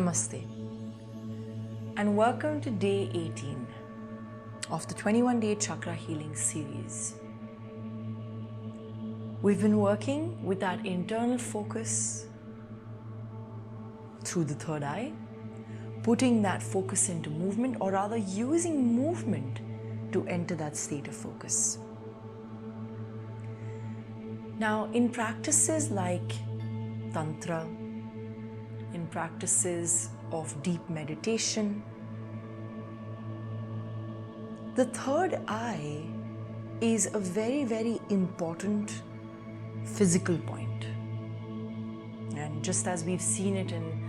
Namaste, and welcome to day 18 of the 21-day Chakra Healing Series. We've been working with that internal focus through the third eye, putting that focus into movement, or rather using movement to enter that state of focus. Now, in practices like Tantra, in practices of deep meditation, the third eye is a very, very important physical point. And just as we've seen it in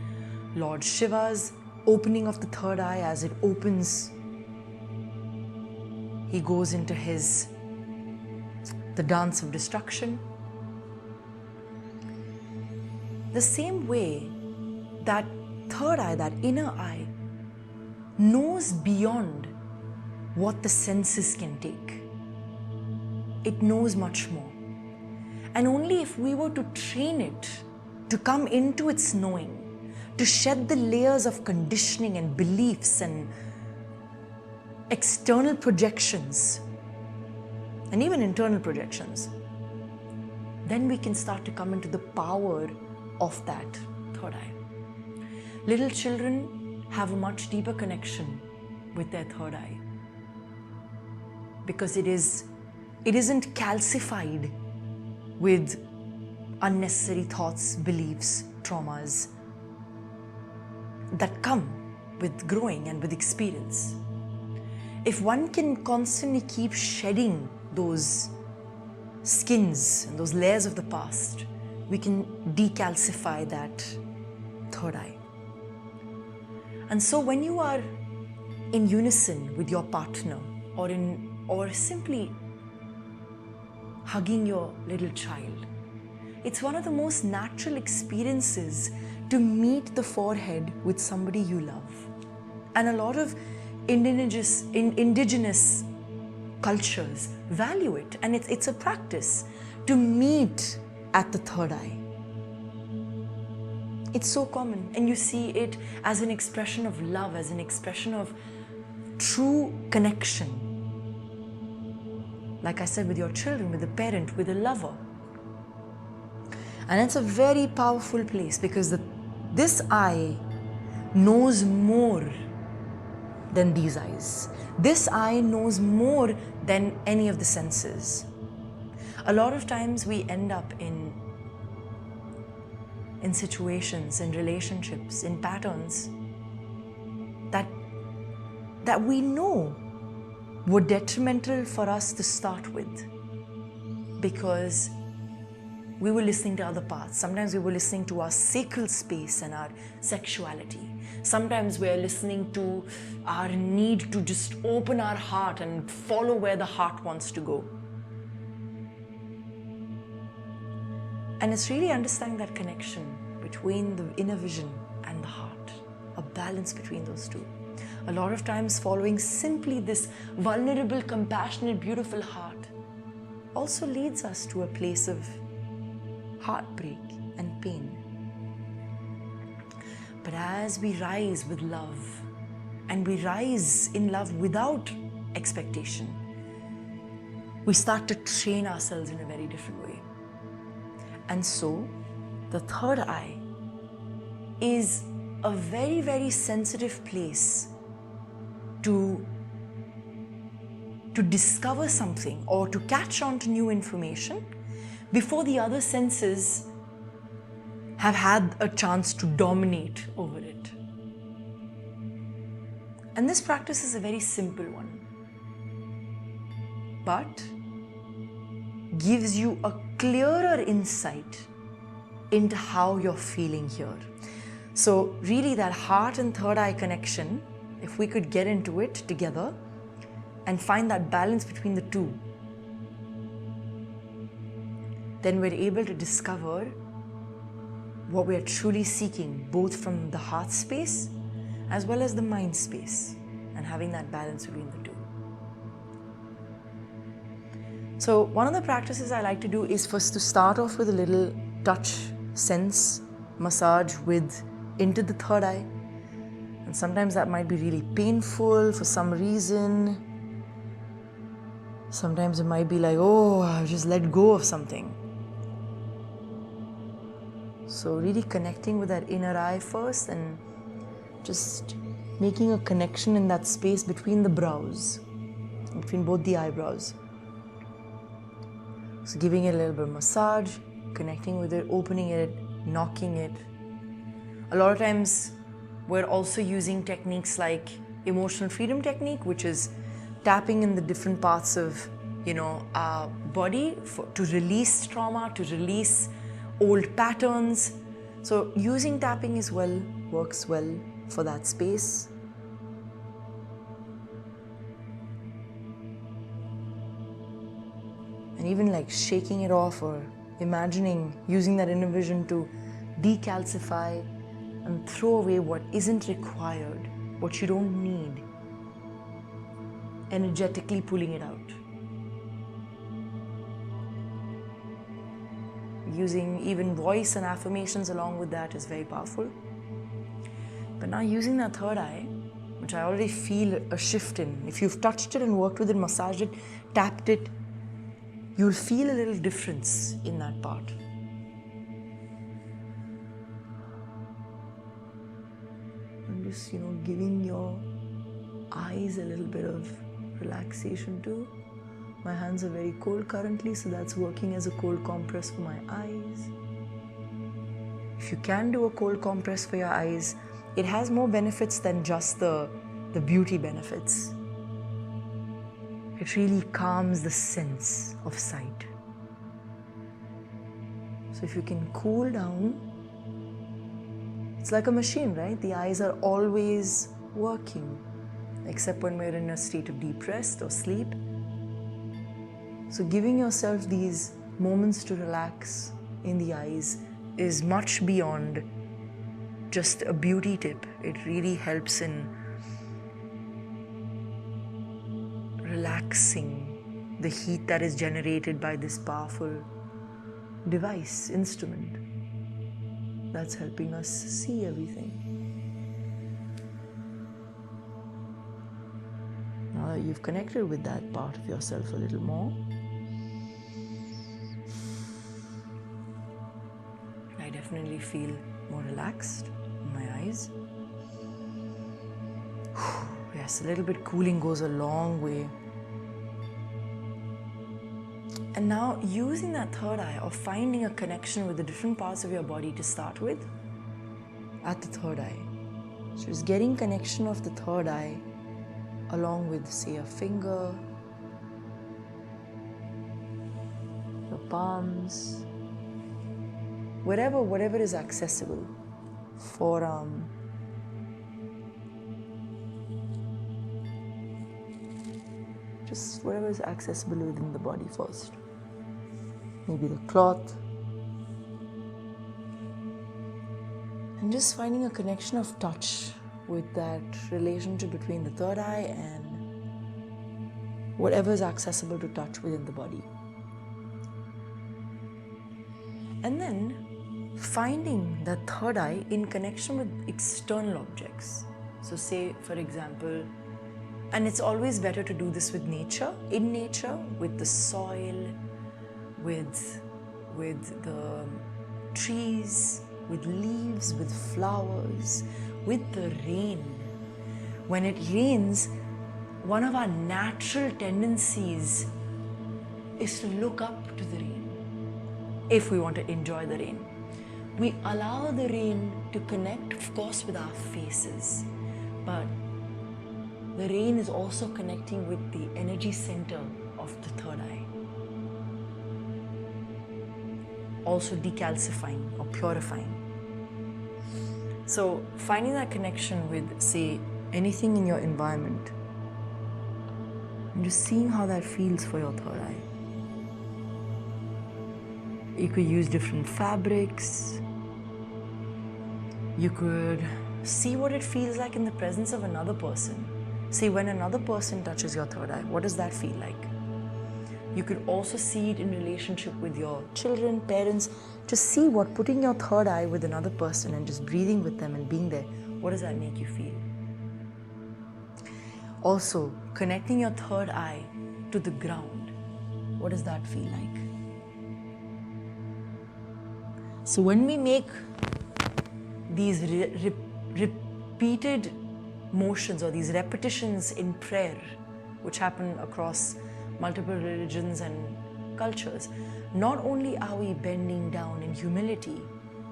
Lord Shiva's opening of the third eye, as it opens, he goes into the dance of destruction. The same way, that third eye, that inner eye, knows beyond what the senses can take. It knows much more. And only if we were to train it to come into its knowing, to shed the layers of conditioning and beliefs and external projections, and even internal projections, then we can start to come into the power of that third eye. Little children have a much deeper connection with their third eye because it isn't calcified with unnecessary thoughts, beliefs, traumas that come with growing and with experience. If one can constantly keep shedding those skins and those layers of the past, we can decalcify that third eye. And so when you are in unison with your partner, or simply hugging your little child, it's one of the most natural experiences to meet the forehead with somebody you love. And a lot of indigenous cultures value it, and it's a practice to meet at the third eye. It's so common, and you see it as an expression of love, as an expression of true connection. Like I said, with your children, with a parent, with a lover. And it's a very powerful place because this eye knows more than these eyes. This eye knows more than any of the senses. A lot of times we end up in situations, in relationships, in patterns that we know were detrimental for us to start with because we were listening to other paths. Sometimes we were listening to our sacral space and our sexuality. Sometimes we're listening to our need to just open our heart and follow where the heart wants to go. And it's really understanding that connection between the inner vision and the heart, a balance between those two. A lot of times following simply this vulnerable, compassionate, beautiful heart also leads us to a place of heartbreak and pain. But as we rise with love, and we rise in love without expectation, we start to train ourselves in a very different way. And so, the third eye is a very, very sensitive place to discover something or to catch on to new information before the other senses have had a chance to dominate over it. And this practice is a very simple one, but gives you a clearer insight into how you're feeling here. So really that heart and third eye connection, if we could get into it together and find that balance between the two, then we're able to discover what we're truly seeking, both from the heart space as well as the mind space, and having that balance between the two. So one of the practices I like to do is first to start off with a little touch sense massage into the third eye, And sometimes that might be really painful for some reason. Sometimes it might be like, oh, I've just let go of something. So really connecting with that inner eye first and just making a connection in that space between the brows, between both the eyebrows. So giving it a little bit of massage, connecting with it, opening it, knocking it. A lot of times we're also using techniques like emotional freedom technique, which is tapping in the different parts of, our body to release trauma, to release old patterns. So using tapping as well works well for that space. And even like shaking it off or imagining using that inner vision to decalcify and throw away what isn't required, what you don't need, energetically pulling it out. Using even voice and affirmations along with that is very powerful. But now using that third eye, which I already feel a shift in. If you've touched it and worked with it, massaged it, tapped it, you'll feel a little difference in that part. And just, giving your eyes a little bit of relaxation too. My hands are very cold currently, so that's working as a cold compress for my eyes. If you can do a cold compress for your eyes, it has more benefits than just the beauty benefits. It really calms the sense of sight. So if you can cool down, it's like a machine, right? The eyes are always working, except when we're in a state of deep rest or sleep. So giving yourself these moments to relax in the eyes is much beyond just a beauty tip. It really helps in relaxing the heat that is generated by this powerful device, instrument, that's helping us see everything. Now that you've connected with that part of yourself a little more, I definitely feel more relaxed in my eyes. Yes, a little bit cooling goes a long way. And now using that third eye or finding a connection with the different parts of your body to start with at the third eye. So just getting connection of the third eye along with, say, a finger, your palms, whatever is accessible. Forearm, just whatever is accessible within the body first. Maybe the cloth. And just finding a connection of touch with that relationship between the third eye and whatever is accessible to touch within the body. And then finding that third eye in connection with external objects. So say, for example, and it's always better to do this with nature, in nature, with the soil, with the trees, with leaves, with flowers, with the rain. When it rains, one of our natural tendencies is to look up to the rain if we want to enjoy the rain. We allow the rain to connect, of course, with our faces, but the rain is also connecting with the energy center of the third eye. Also decalcifying or purifying. So finding that connection with, say, anything in your environment and just seeing how that feels for your third eye. You could use different fabrics. You could see what it feels like in the presence of another person. See, when another person touches your third eye, what does that feel like? You could also see it in relationship with your children, parents. Just see what putting your third eye with another person and just breathing with them and being there, what does that make you feel? Also, connecting your third eye to the ground. What does that feel like? So when we make these repeated motions or these repetitions in prayer, which happen across multiple religions and cultures, not only are we bending down in humility,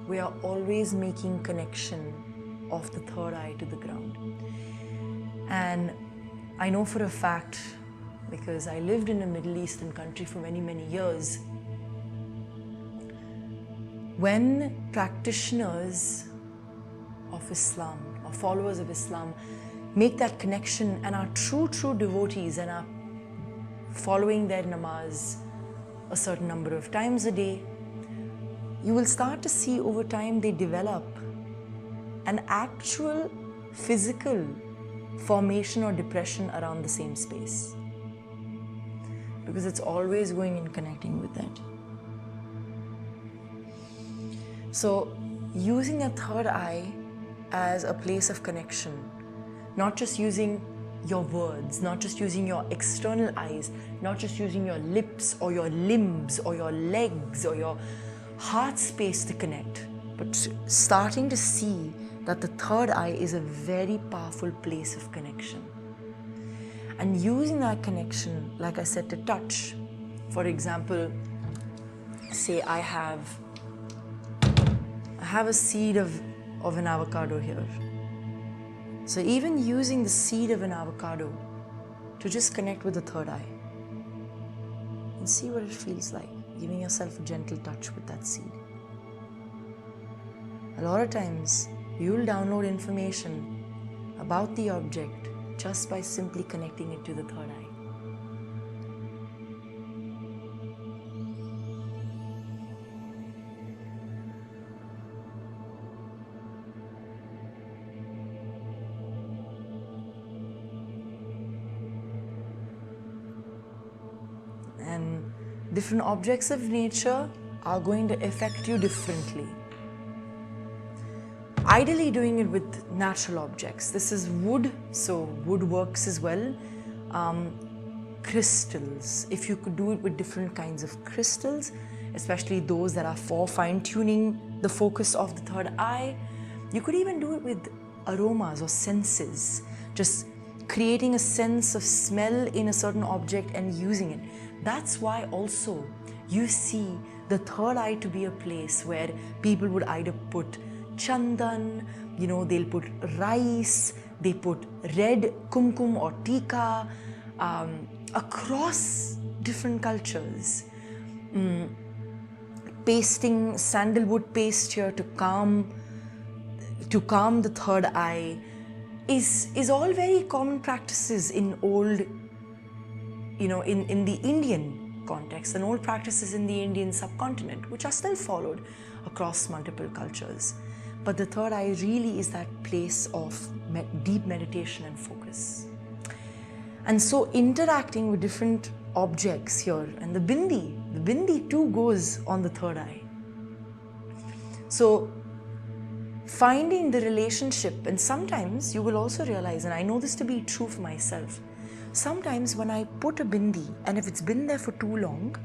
we are always making connection of the third eye to the ground. And I know for a fact, because I lived in a Middle Eastern country for many, many years, when practitioners of Islam or followers of Islam make that connection and are true devotees and are following their namaz a certain number of times a day, you will start to see over time they develop an actual physical formation or depression around the same space, because it's always going and connecting with that. So using a third eye as a place of connection, not just using your words, not just using your external eyes, not just using your lips or your limbs or your legs or your heart space to connect, but starting to see that the third eye is a very powerful place of connection. And using that connection, like I said, to touch. For example, say I have a seed of an avocado here. So even using the seed of an avocado to just connect with the third eye and see what it feels like, giving yourself a gentle touch with that seed. A lot of times, you'll download information about the object just by simply connecting it to the third eye. And different objects of nature are going to affect you differently. Ideally doing it with natural objects. This is wood, so wood works as well. Crystals, if you could do it with different kinds of crystals, especially those that are for fine-tuning the focus of the third eye. You could even do it with aromas or senses, just creating a sense of smell in a certain object and using it. That's why also you see the third eye to be a place where people would either put chandan, they'll put rice, they put red kumkum or tika across different cultures. Pasting sandalwood paste here to calm the third eye is all very common practices in old, in the Indian context, and old practices in the Indian subcontinent, which are still followed across multiple cultures. But the third eye really is that place of deep meditation and focus. And so interacting with different objects here, and the bindi too goes on the third eye. So finding the relationship, and sometimes you will also realize, and I know this to be true for myself, sometimes when I put a bindi, and if it's been there for too long,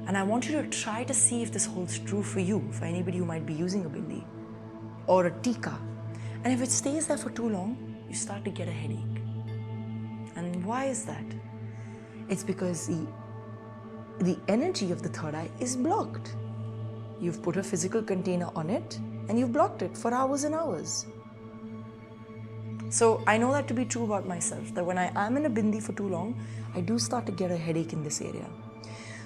and I want you to try to see if this holds true for you, for anybody who might be using a bindi, or a tika, and if it stays there for too long, you start to get a headache. And why is that? It's because the energy of the third eye is blocked. You've put a physical container on it and you've blocked it for hours and hours. So I know that to be true about myself, that when I am in a bindi for too long, I do start to get a headache in this area.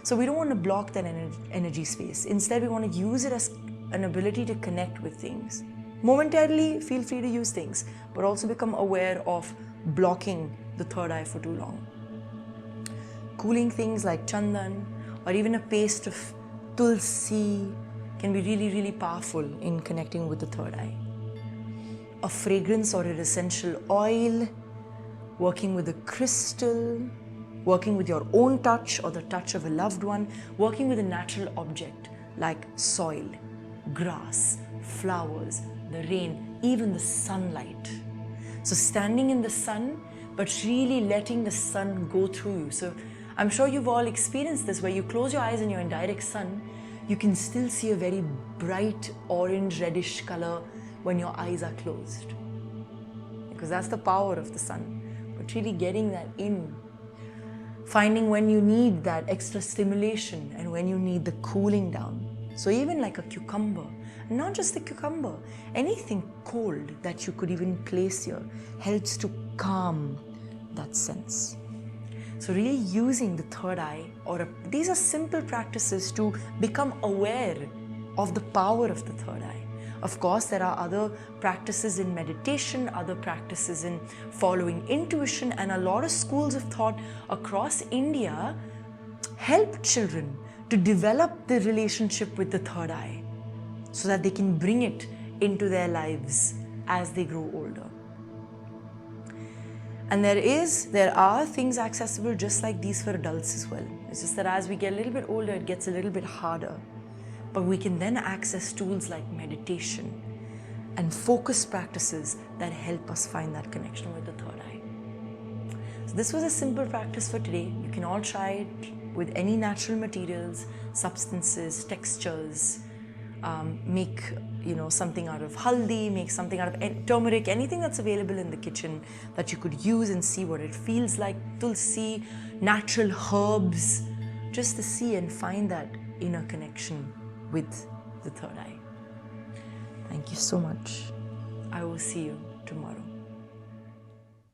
So we don't want to block that energy space. Instead, we want to use it as an ability to connect with things. Momentarily, feel free to use things, but also become aware of blocking the third eye for too long. Cooling things like chandan or even a paste of tulsi can be really, really powerful in connecting with the third eye. A fragrance or an essential oil, working with a crystal, working with your own touch or the touch of a loved one, working with a natural object like soil, grass, flowers, the rain, even the sunlight. So standing in the sun but really letting the sun go through you. So I'm sure you've all experienced this, where you close your eyes and you're in direct sun, you can still see a very bright orange reddish color when your eyes are closed, because that's the power of the sun. But really getting that in, finding when you need that extra stimulation and when you need the cooling down. So even like a cucumber, and not just the cucumber, anything cold that you could even place here helps to calm that sense. So really using the third eye, these are simple practices to become aware of the power of the third eye. Of course, there are other practices in meditation, other practices in following intuition, and a lot of schools of thought across India help children to develop the relationship with the third eye so that they can bring it into their lives as they grow older. And there are things accessible just like these for adults as well. It's just that as we get a little bit older, it gets a little bit harder. But we can then access tools like meditation and focus practices that help us find that connection with the third eye. So this was a simple practice for today. You can all try it with any natural materials, substances, textures. Make something out of haldi, make something out of turmeric, anything that's available in the kitchen that you could use and see what it feels like. Tulsi, natural herbs, just to see and find that inner connection with the third eye. Thank you so much. I will see you tomorrow.